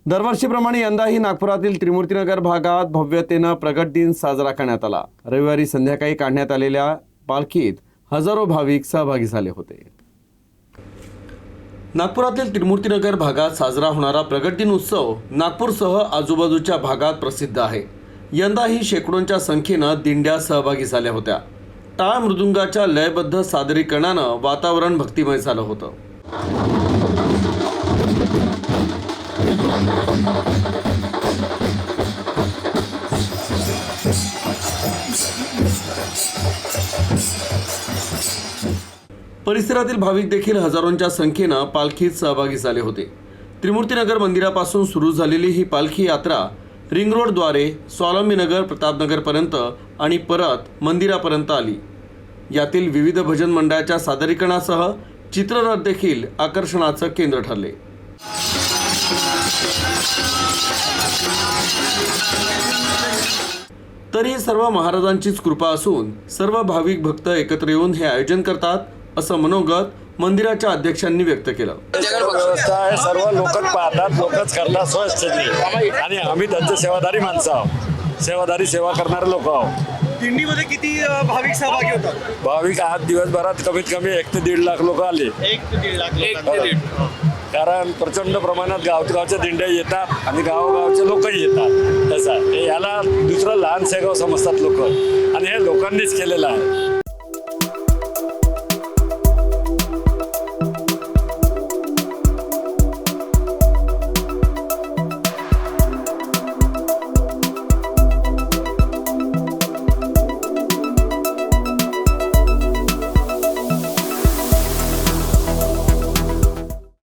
दरवर्षीप्रमाणे यंदाही नागपुरातील त्रिमूर्तीनगर भागात भव्यतेनं प्रगट दिन साजरा करण्यात आला। रविवारी संध्याकाळी काढण्यात आलेल्या पालखीत हजारो भाविक सहभागी झाले होते। नागपुरातील त्रिमूर्तीनगर भागात साजरा होणारा प्रगट दिन उत्सव नागपूरसह आजूबाजूच्या भागात प्रसिद्ध आहे। यंदाही शेकडोंच्या संख्येनं दिंड्या सहभागी झाल्या होत्या। टाळ मृदुंगाच्या लयबद्ध सादरीकरणानं वातावरण भक्तिमय झालं होतं। परिसरातील भाविक देखील हजारोंच्या संख्येनं पालखीत सहभागी झाले होते। त्रिमूर्तीनगर मंदिरापासून सुरू झालेली ही पालखी यात्रा रिंग रोडद्वारे स्वावलंबीनगर प्रतापनगरपर्यंत आणि परत मंदिरापर्यंत आली। यातील विविध भजन मंडळाच्या सादरीकरणासह चित्ररथ देखील आकर्षणाचं केंद्र ठरले। तरी सर्व महाराजांचीच कृपा असून सर्व भाविक भक्त एकत्र येऊन हे आयोजन करतात असं मनोगत मंदिराच्या अध्यक्षांनी व्यक्त केलं। व्यवस्था आहे, सर्व लोकच पाहतात, लोकच करतात स्वच्छतेने आणि आम्ही त्यांचे सेवादारी माणसं आहोत, सेवादारी सेवा करणारे लोक आहोत। दिंडीमध्ये किती भाविक सहभागी होतात? भाविक आज दिवसभरात कमीत कमी 1 ते 1.5 लाख लोक आले। 1 ते 1.5 लाख कारण प्रचंड प्रमाणात गावच्या दिंड्या येतात आणि गावोगावचे लोकही येतात। तसा याला दुसरं लहान सेगाव समजतात लोक आणि हे लोकांनीच केलेलं आहे।